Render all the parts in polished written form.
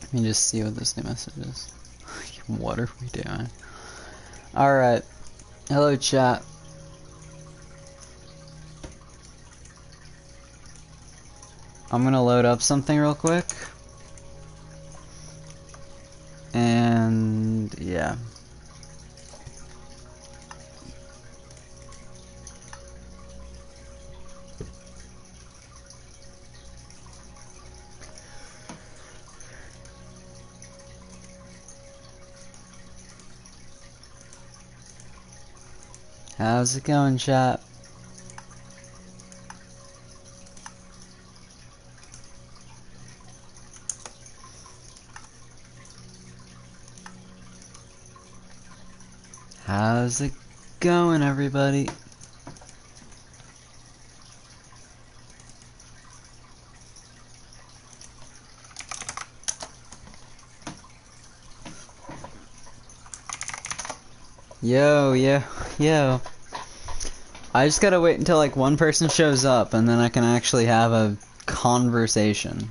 Let me just see what this new message is. What are we doing? Alright. Hello, chat. I'm gonna load up something real quick. And yeah. How's it going, chat? How's it going, everybody? Yo, yo, yo. I just gotta wait until like one person shows up and then I can actually have a conversation.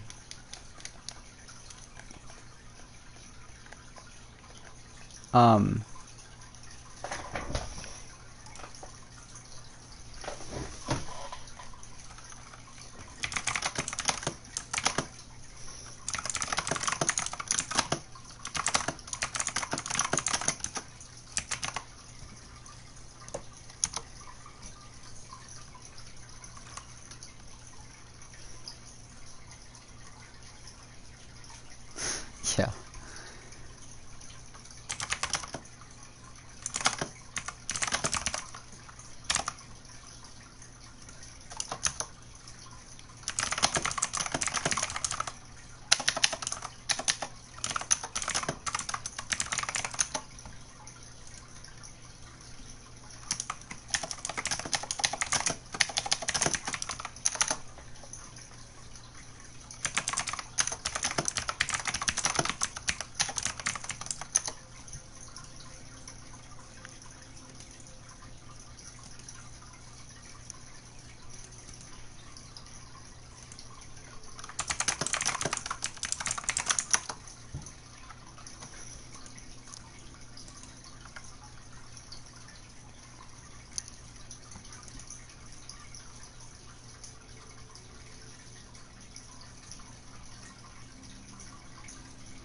Yeah.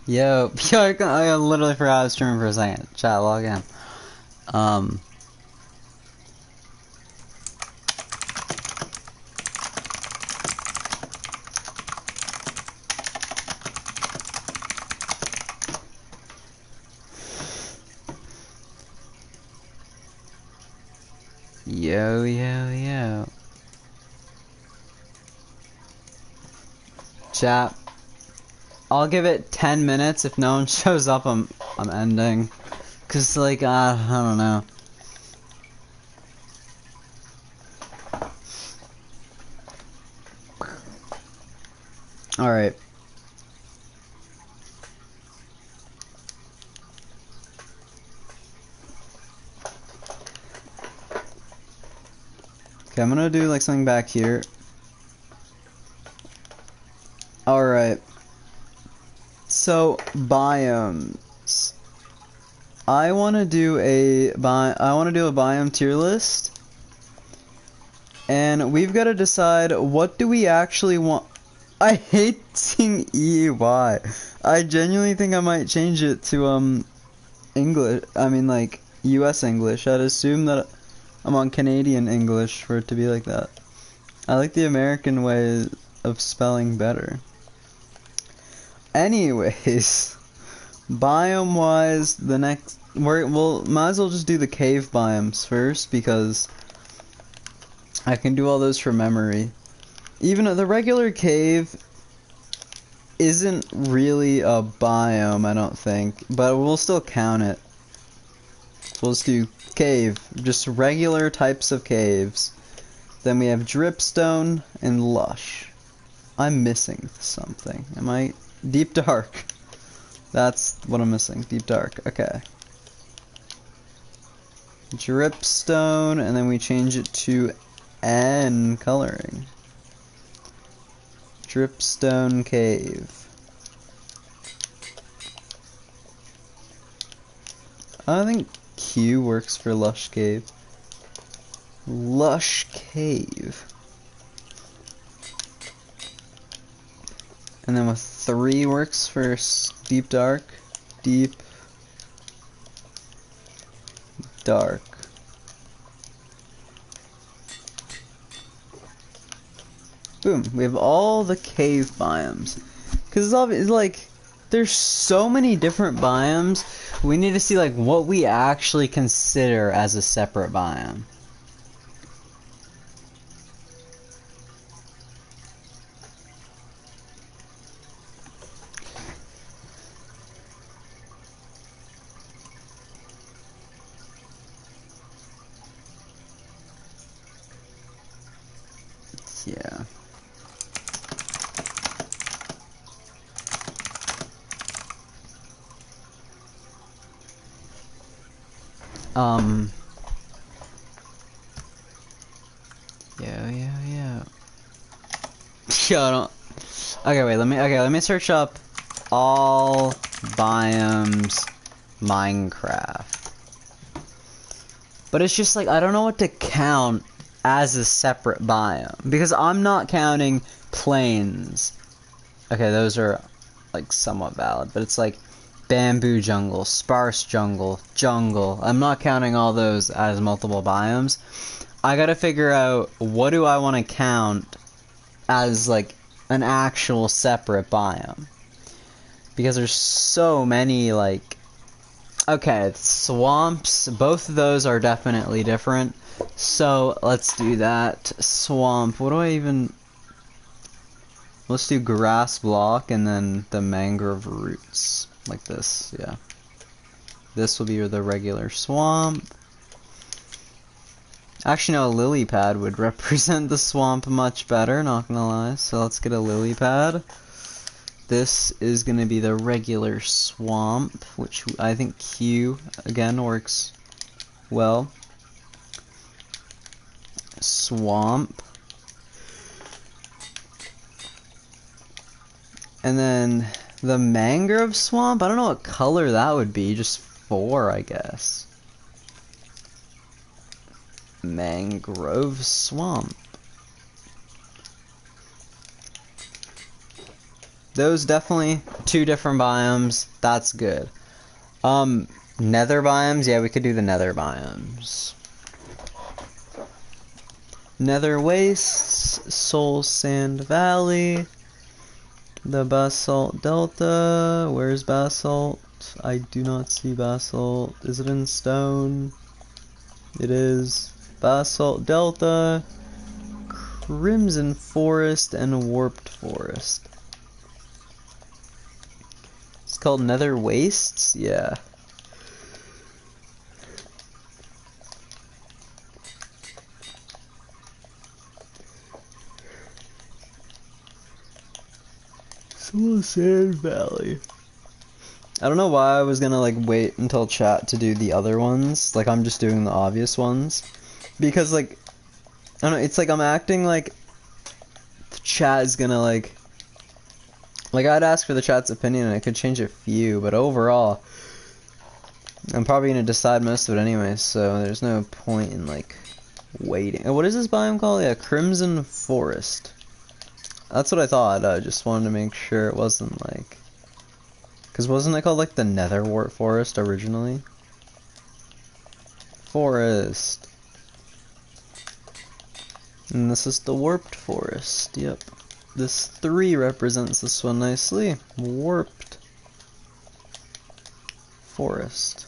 Yo, I literally forgot I was streaming for a second. Chat, log in. Yo, yo, yo. Chat. I'll give it 10 minutes. If no one shows up, I'm ending. Cause like, I don't know. Alright. Okay, I'm gonna do like something back here. Alright. So, biomes. I wanna do a biome tier list. And we've gotta decide what do we actually want. I hate seeing EY. I genuinely think I might change it to English. I mean like US English. I'd assume that I'm on Canadian English for it to be like that. I like the American way of spelling better. Anyways, biome wise, the next we'll might as well just do the cave biomes first because I can do all those from memory. Even the regular cave isn't really a biome, I don't think, but we'll still count it. So we'll just do cave, just regular types of caves. Then we have dripstone and lush. I'm missing something. Am I? Deep dark. That's what I'm missing. Deep dark. Okay. Dripstone, and then we change it to N coloring. Dripstone cave. I think Q works for Lush Cave. Lush Cave. And then with 3 works for Deep Dark. Deep Dark. Boom. We have all the cave biomes. Because it's like, there's so many different biomes. We need to see like what we actually consider as a separate biome. Yeah. Yeah. Yeah, I don't... Okay, wait, let me search up all biomes Minecraft. But it's just like, I don't know what to count as a separate biome. Because I'm not counting plains. Okay, those are, like, somewhat valid. But it's like bamboo jungle, sparse jungle, jungle. I'm not counting all those as multiple biomes. I gotta figure out what do I want to count as, like, an actual separate biome. Because there's so many, like... Okay, swamps, both of those are definitely different. So, let's do that. Swamp, what do I even... Let's do grass block and then the mangrove roots. Like this, yeah. This will be the regular swamp. Actually, no, a lily pad would represent the swamp much better, not gonna lie. So let's get a lily pad. This is gonna be the regular swamp, which I think Q, again, works well. Swamp. And then the mangrove swamp, I don't know what color that would be, just 4, I guess. Mangrove swamp. Those definitely 2 different biomes. That's good. Nether biomes, yeah, we could do the nether biomes. Nether wastes, soul sand valley, the basalt delta. Where's basalt? I do not see basalt. Is it in stone? It is. Basalt delta, crimson forest, and warped forest. It's called nether wastes? Yeah. Soul Sand Valley. I don't know why I was gonna like wait until chat to do the other ones. Like I'm just doing the obvious ones. Because like, I don't know, it's like I'm acting like the chat is gonna like I'd ask for the chat's opinion and I could change a few, but overall, I'm probably gonna decide most of it anyway, so there's no point in like waiting. What is this biome called? Yeah, Crimson Forest. That's what I thought. I just wanted to make sure it wasn't like, because wasn't it called like the Nether Wart Forest originally? Forest. And this is the Warped Forest. Yep. This 3 represents this one nicely. Warped Forest.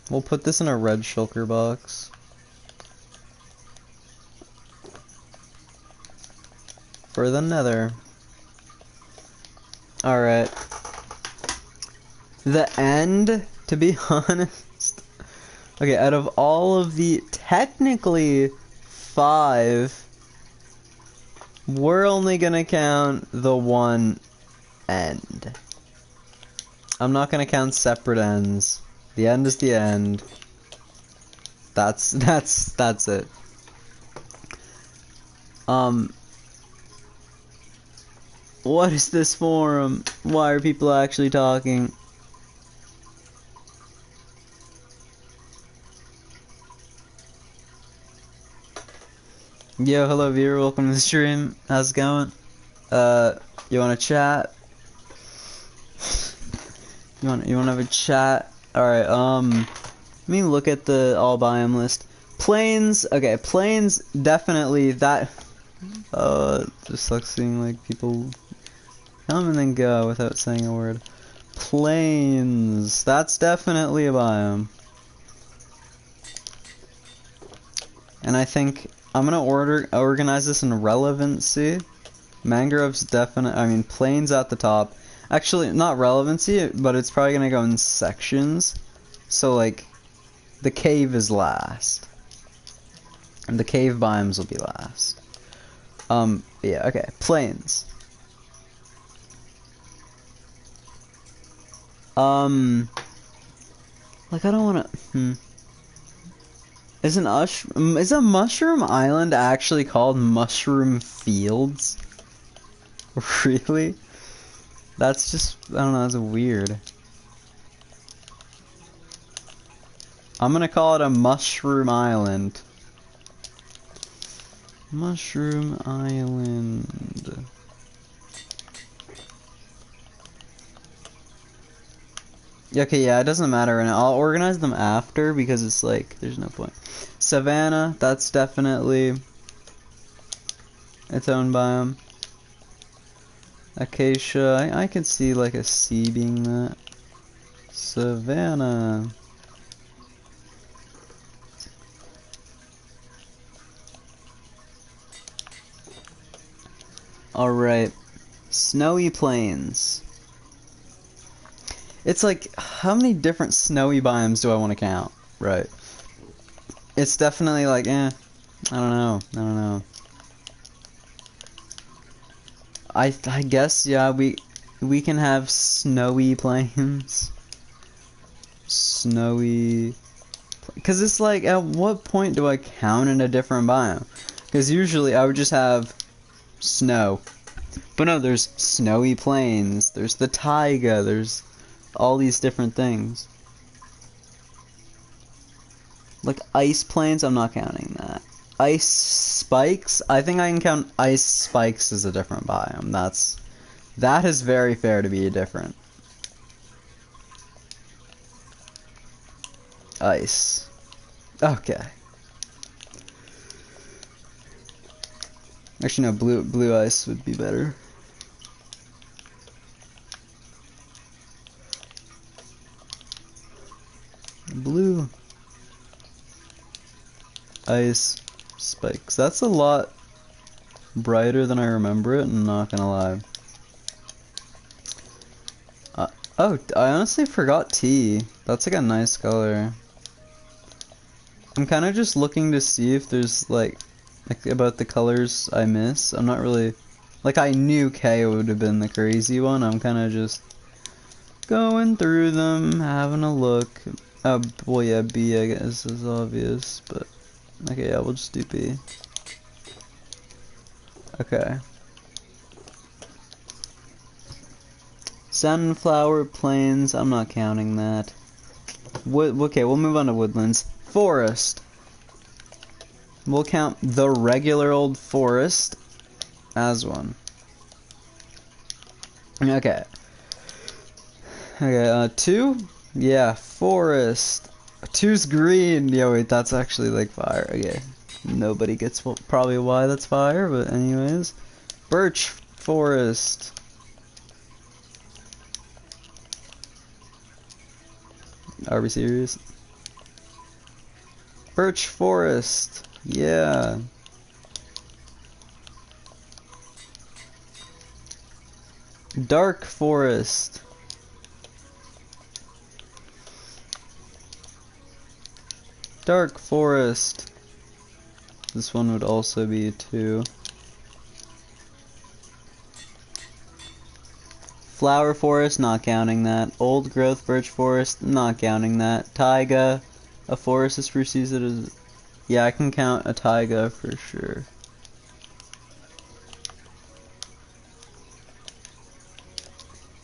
We'll put this in a red shulker box. For the nether. Alright. The end, to be honest. Okay, out of all of the technically 5, we're only gonna count the one end. I'm not gonna count separate ends. The end is the end. That's it. What is this forum? Why are people actually talking? Yo, hello viewer, welcome to the stream. How's it going? You wanna chat? You wanna have a chat? Alright, let me look at the all biome list. Plains, okay, plains, definitely that, just like seeing like people come and then go without saying a word. Plains, that's definitely a biome. And I think I'm gonna organize this in relevancy. Mangroves definite, I mean plains at the top. Actually, not relevancy, but it's probably gonna go in sections. So like, the cave is last. And the cave biomes will be last. Yeah, okay, plains. Like I don't wanna, Is a Mushroom Island actually called Mushroom Fields? Really? That's just, I don't know, that's weird. I'm gonna call it a Mushroom Island. Mushroom Island. Okay, yeah, it doesn't matter right now. I'll organize them after because it's like, there's no point. Savannah, that's definitely its own biome. Acacia, I can see like a C being that. Savannah. Alright. Snowy Plains. It's like, how many different snowy biomes do I want to count? Right. It's definitely like, I don't know. I guess, yeah, we can have snowy plains. Snowy... Because it's like, at what point do I count in a different biome? Because usually I would just have snow. But no, there's snowy plains, there's the taiga, there's all these different things. Like ice plains, I'm not counting that. Ice spikes, I think I can count ice spikes as a different biome. That is very fair to be different. Ice. Okay. Actually, no, blue ice would be better. Blue ice spikes. That's a lot brighter than I remember it, I'm not gonna lie. Oh, I honestly forgot tea. That's like a nice color. I'm kind of just looking to see if there's like about the colors I miss. I'm not really, like I knew K would have been the crazy one. I'm kind of just going through them, having a look. Well yeah, B I guess is obvious, but okay, yeah, we'll just do B. Okay. Sunflower plains, I'm not counting that. Okay, we'll move on to woodlands. Forest. We'll count the regular old forest as one. Okay. Okay, 2? Yeah, forest. 2's green. Yeah, wait, that's actually like fire. Okay. Nobody gets probably why that's fire, but anyways. Birch forest. Are we serious? Birch forest. Yeah. Dark forest. Dark forest. This one would also be 2. Flower forest, not counting that. Old growth birch forest, not counting that. Taiga, a forest is perceived as... Yeah, I can count a taiga for sure.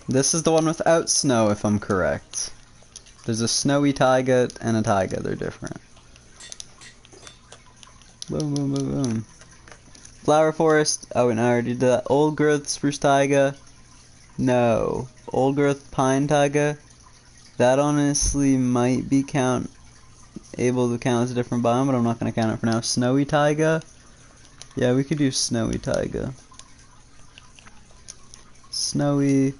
This is the one without snow, if I'm correct. There's a snowy taiga and a taiga. They're different. Boom, boom, boom, boom. Flower forest. Oh, and I already did that. Old growth spruce taiga. No. Old growth pine taiga. That honestly might be able to count as a different biome, but I'm not going to count it for now. Snowy taiga. Yeah, we could do snowy taiga. Snowy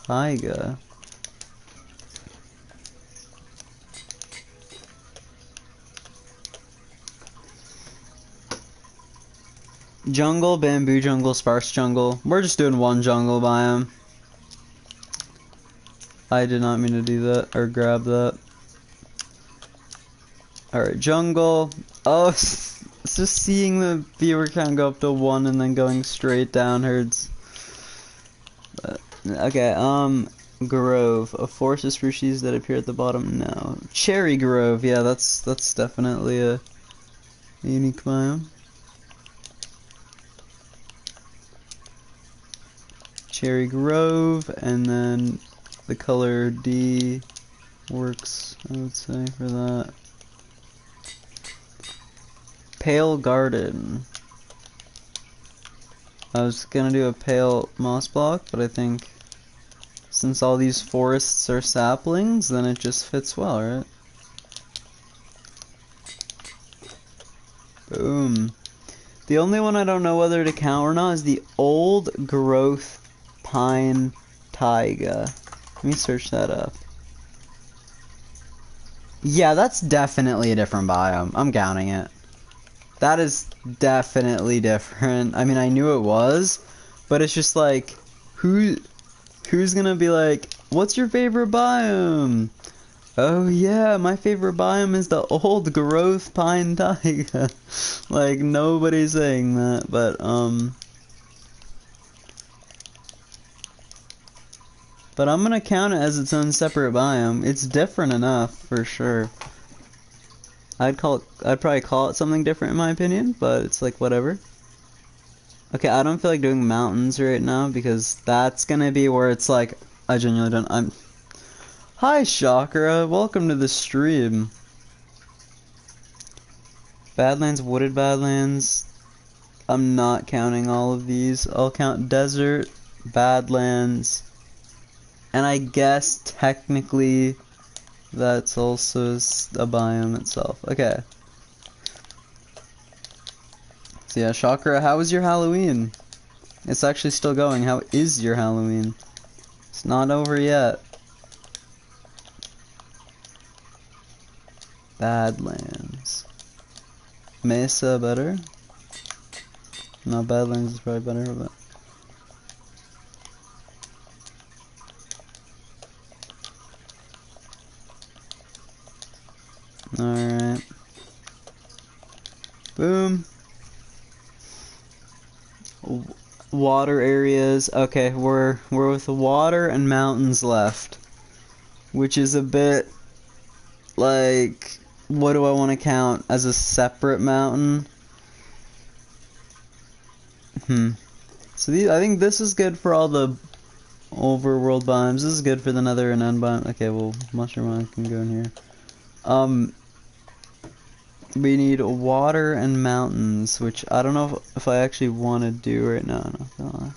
taiga. Jungle, bamboo jungle, sparse jungle. We're just doing one jungle biome. I did not mean to do that or grab that. Alright, jungle. Oh, it's just seeing the viewer count go up to 1 and then going straight down hurts. But, okay, grove. A forest of species that appear at the bottom? No. Cherry grove, yeah, that's definitely a unique biome. Cherry grove, and then the color D works, I would say, for that. Pale garden. I was gonna do a pale moss block, but I think since all these forests are saplings, then it just fits well, right? Boom. The only one I don't know whether to count or not is the old growth pine taiga. Let me search that up. Yeah, that's definitely a different biome. I'm counting it. That is definitely different. I mean, I knew it was, but it's just like, who's gonna be like, what's your favorite biome? Oh yeah, my favorite biome is the old growth pine taiga. Like, nobody's saying that, but I'm gonna count it as its own separate biome. It's different enough, for sure. I'd probably call it something different in my opinion, but it's like, whatever. Okay, I don't feel like doing mountains right now, because that's gonna be where it's like, I genuinely don't, Hi Chakra, welcome to the stream. Badlands, wooded badlands. I'm not counting all of these. I'll count desert, badlands, and I guess technically that's also a biome itself. Okay. So yeah, Chakra, how was your Halloween? It's actually still going. How is your Halloween? It's not over yet. Badlands. Mesa better? No, Badlands is probably better, but... Alright. Boom. Water areas. Okay, we're with water and mountains left. Which is a bit... like... what do I want to count as a separate mountain? So I think this is good for all the overworld biomes. This is good for the nether and end biome. Okay, well, mushroom one can go in here. We need water and mountains, which I don't know if I actually want to do right now. No.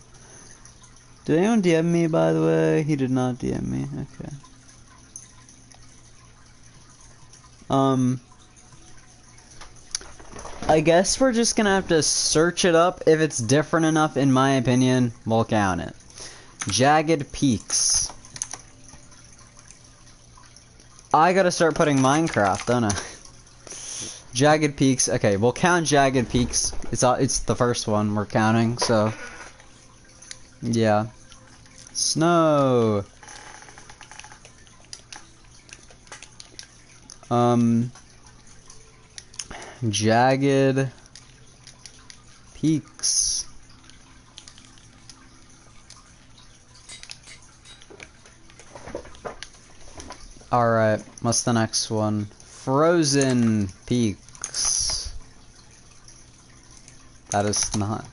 Did anyone DM me, by the way? He did not DM me. Okay. I guess we're just gonna have to search it up. If it's different enough, in my opinion, we'll count it. Jagged peaks. I gotta start putting Minecraft, don't I? Jagged peaks. Okay, we'll count jagged peaks. It's the first one we're counting, so yeah. Snow. Jagged peaks. Alright, what's the next one? Frozen peaks. That is not.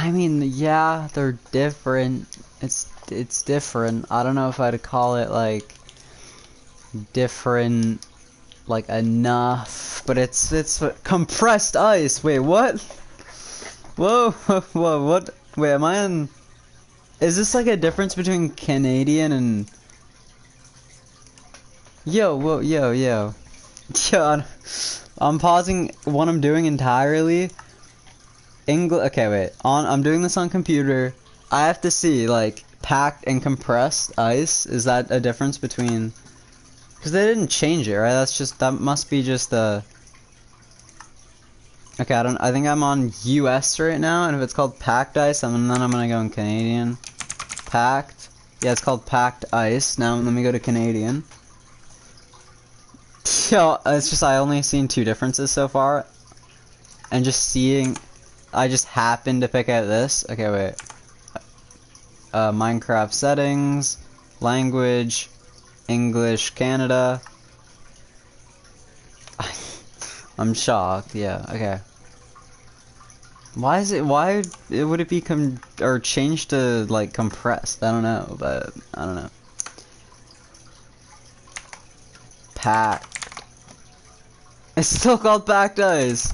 I mean, yeah, they're different. It's different. I don't know if I'd call it like different, like enough, but it's compressed ice. Wait, what? Whoa, whoa, what? Wait, am I in? Is this like a difference between Canadian and? Yo, whoa, yo, yo, yo. I'm pausing what I'm doing entirely. English. Okay, wait. I'm doing this on computer. I have to see like packed and compressed ice. Is that a difference between? Because they didn't change it, right? That must be just the. Okay, I think I'm on US right now, and if it's called packed ice, then I'm gonna go in Canadian. Packed. Yeah, it's called packed ice. Now let me go to Canadian. Yo, it's just I only seen 2 differences so far, and just seeing, I just happened to pick out this. Okay, wait. Minecraft settings, language, English, Canada. I'm shocked. Yeah. Okay. Why would it be changed to like compressed? I don't know, but I don't know. Packed. It's still called packed ice.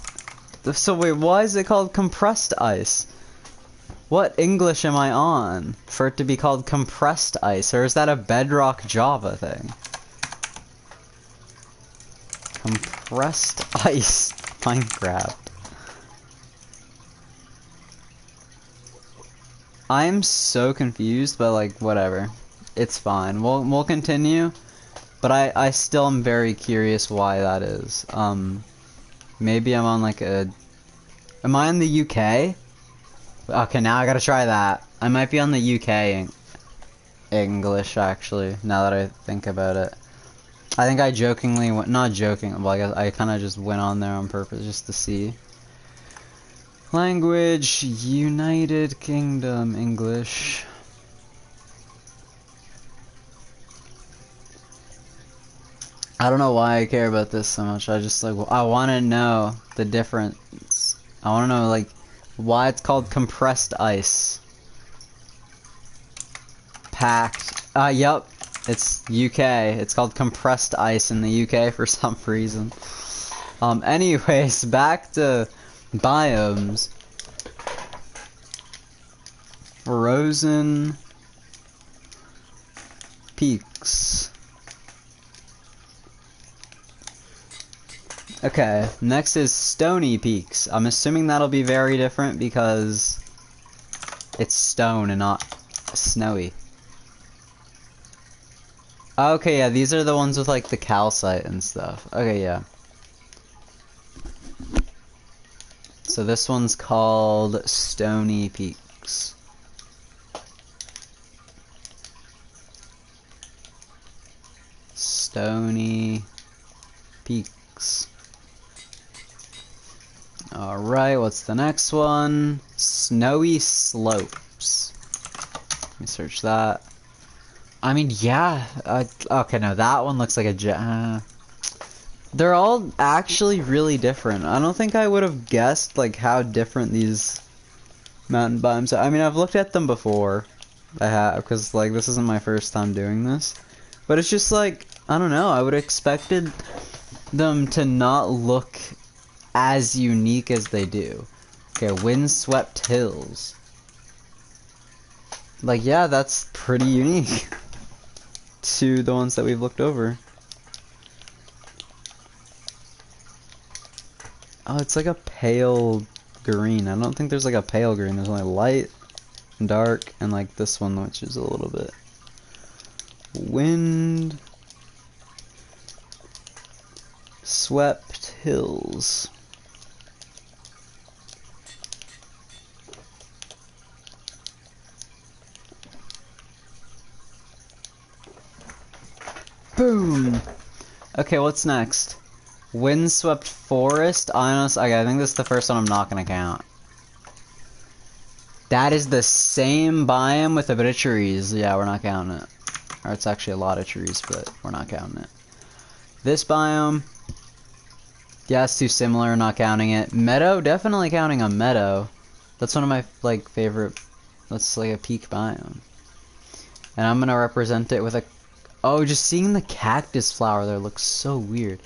So wait, why is it called compressed ice? What English am I on for it to be called compressed ice, or is that a Bedrock Java thing? Compressed ice Minecraft. I'm so confused, but like whatever. It's fine. We'll continue. But I still am very curious why that is. Maybe I'm on like a. Am I in the UK? Okay, now I gotta try that. I might be on the UK English actually. Now that I think about it, I think I jokingly went. Not joking. Well, I guess I kind of just went on there on purpose just to see. Language, United Kingdom English. I don't know why I care about this so much. I just like I want to know the difference. I want to know like why it's called compressed ice. Packed. Yep. It's UK. It's called compressed ice in the UK for some reason. Anyways, back to biomes. Frozen peaks. Okay, next is Stony Peaks. I'm assuming that'll be very different because it's stone and not snowy. Okay, yeah, these are the ones with like the calcite and stuff. Okay, yeah. So this one's called Stony Peaks. Stony Peaks. Alright, what's the next one? Snowy Slopes. Let me search that. I mean, yeah. Okay, no, that one looks like a... They're all actually really different. I don't think I would have guessed, like, how different these mountain biomes are. I mean, I've looked at them before. I have, because, like, this isn't my first time doing this. But it's just, like, I don't know. I would have expected them to not look as unique as they do. Okay, windswept hills. Like, yeah, that's pretty unique to the ones that we've looked over. Oh, it's like a pale green. I don't think there's like a pale green. There's only light, dark, and like this one, which is a little bit. Wind swept hills. Boom! Okay, what's next? Windswept forest? Honest, okay, I think this is the first one I'm not gonna count. That is the same biome with a bit of trees. Yeah, we're not counting it. Or it's actually a lot of trees, but we're not counting it. This biome. Yeah, it's too similar, not counting it. Meadow? Definitely counting a meadow. That's one of my like favorite. That's like a peak biome, and I'm gonna represent it with a. Oh, just seeing the cactus flower there looks so weird.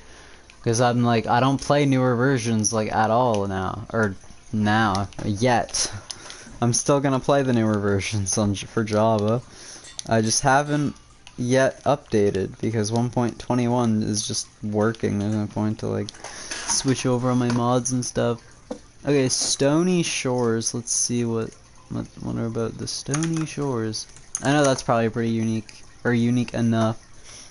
Because I'm like, I don't play newer versions like at all now, or now yet. I'm still gonna play the newer versions for Java. I just haven't yet updated because 1.21 is just working. There's no point to like switch over on my mods and stuff. Okay, Stony Shores. Let's see what are about the Stony Shores. I know that's probably pretty unique or unique enough.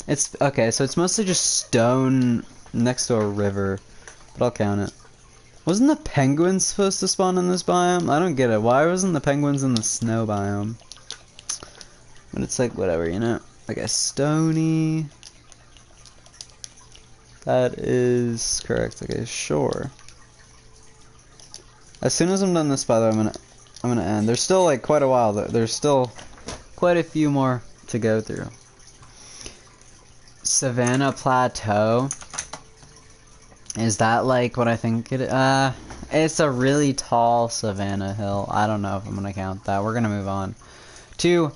It's okay, so it's mostly just stone next to a river, but I'll count it. Wasn't the penguins supposed to spawn in this biome? I don't get it. Why wasn't the penguins in the snow biome? But it's like, whatever, you know? Like a stony... That is correct. Okay, sure. As soon as I'm done this, by the way, I'm gonna end. There's still like quite a while though. There's still quite a few more to go through. Savannah Plateau. Is that like what I think it? It's a really tall savanna hill. I don't know if I'm gonna count that. We're gonna move on to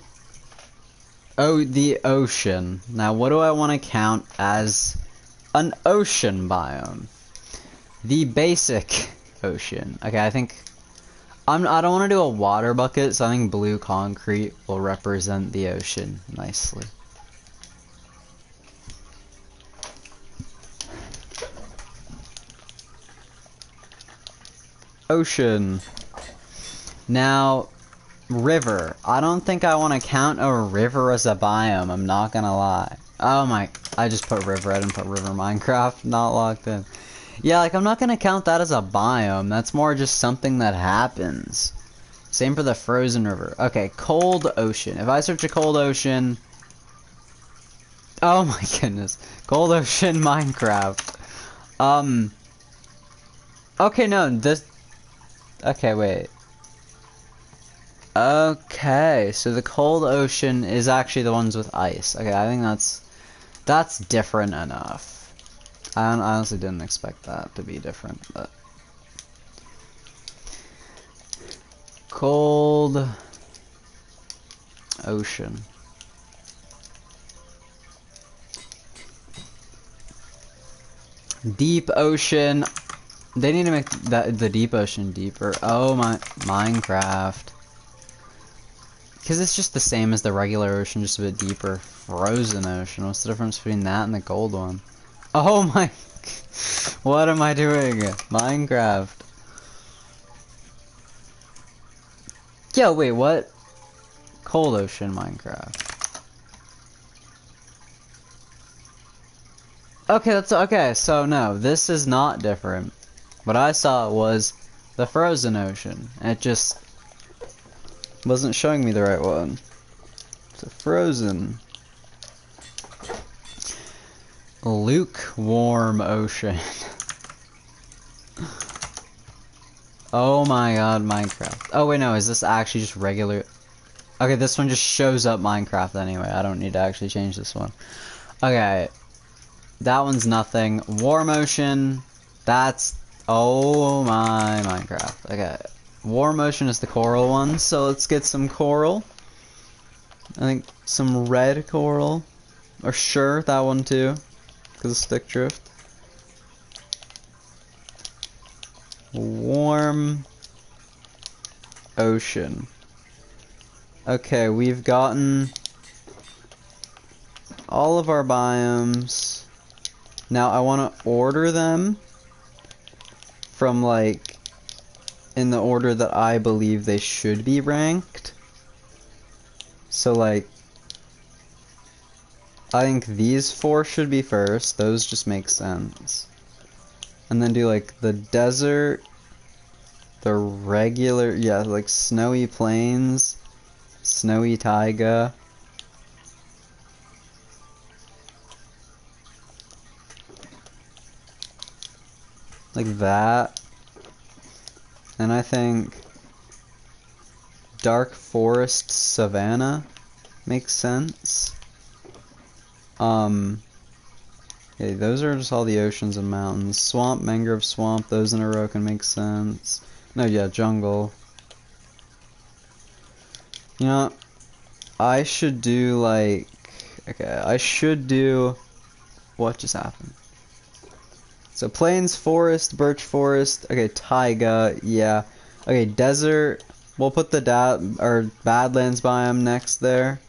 the ocean. Now, what do I want to count as an ocean biome? The basic ocean. Okay, I think I don't want to do a water bucket, so I think blue concrete will represent the ocean nicely. Ocean. Now, river. I don't think I want to count a river as a biome, I'm not gonna lie. Oh my, I just put river, I didn't put river Minecraft, not locked in. Yeah, like I'm not gonna count that as a biome, that's more just something that happens. Same for the frozen river. Okay, cold ocean. If I search a cold ocean... Oh my goodness. Cold ocean Minecraft. Okay, no, this... Okay, wait. Okay, so the cold ocean is actually the ones with ice. Okay, I think that's different enough. I honestly didn't expect that to be different, but... Cold ocean. Deep ocean. They need to make the deep ocean deeper. Oh my, Minecraft. Because it's just the same as the regular ocean, just a bit deeper. Frozen ocean. What's the difference between that and the gold one? Oh my, what am I doing? Minecraft. Yo, wait, what? Cold ocean Minecraft. Okay, that's okay. So no, this is not different. What I saw was the frozen ocean. It just wasn't showing me the right one. It's a frozen. Lukewarm ocean. Oh my god, Minecraft. Oh wait, no, is this actually just regular? Okay, this one just shows up Minecraft anyway. I don't need to actually change this one. Okay. That one's nothing. Warm ocean. That's... Oh my Minecraft. Okay. Warm ocean is the coral one, so let's get some coral. I think some red coral. Or sure, that one too. Because of stick drift. Warm ocean. Okay, we've gotten all of our biomes. Now I want to order them from like in the order that I believe they should be ranked. So like I think these four should be first. Those just make sense. And then do like the desert, the regular, yeah, like snowy plains, snowy taiga. Like that. And I think dark forest savanna makes sense. Yeah, those are just all the oceans and mountains. Swamp, mangrove swamp, those in a row can make sense. No, yeah, jungle. You know, I should do like, okay, I should do, what just happened? So plains, forest, birch forest, okay, taiga, yeah. Okay, desert, we'll put the Badlands biome next there.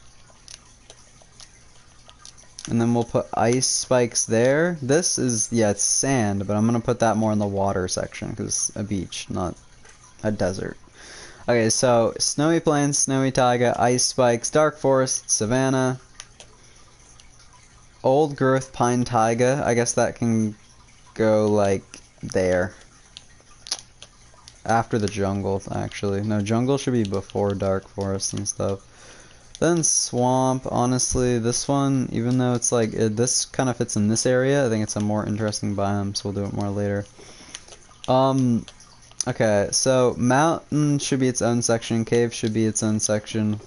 And then we'll put ice spikes there. This is, yeah, it's sand, but I'm gonna put that more in the water section, because it's a beach, not a desert. Okay, so snowy plains, snowy taiga, ice spikes, dark forest, savanna, old growth pine taiga. I guess that can go like there. After the jungle, actually. No, jungle should be before dark forest and stuff. Then swamp, honestly, this one, even though it's like, this kind of fits in this area, I think it's a more interesting biome, so we'll do it more later. Okay, so mountain should be its own section, cave should be its own section,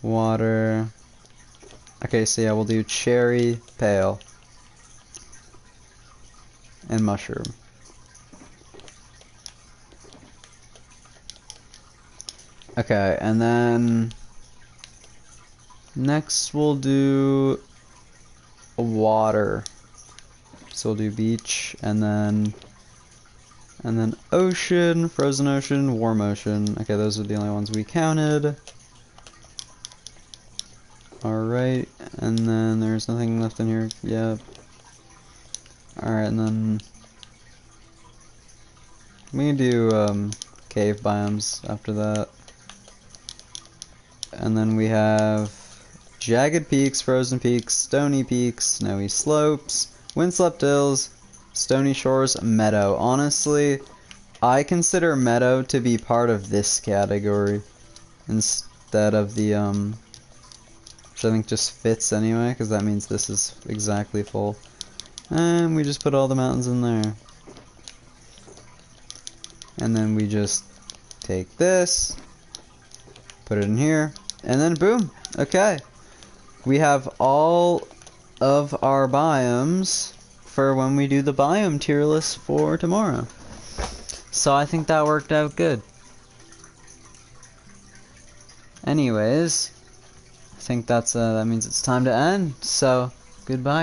water. Okay, so yeah, we'll do cherry, pale, and mushroom. Okay, and then next we'll do water. So we'll do beach, and then ocean, frozen ocean, warm ocean. Okay, those are the only ones we counted. Alright, and then there's nothing left in here. Yep. Alright, and then we can do cave biomes after that. And then we have jagged peaks, frozen peaks, stony peaks, snowy slopes, windswept hills, stony shores, meadow. Honestly, I consider meadow to be part of this category instead of the which I think just fits anyway, because that means this is exactly full. And we just put all the mountains in there. And then we just take this, put it in here, and then boom. Okay. We have all of our biomes for when we do the biome tier list for tomorrow. So I think that worked out good. Anyways, I think that means it's time to end. So goodbye.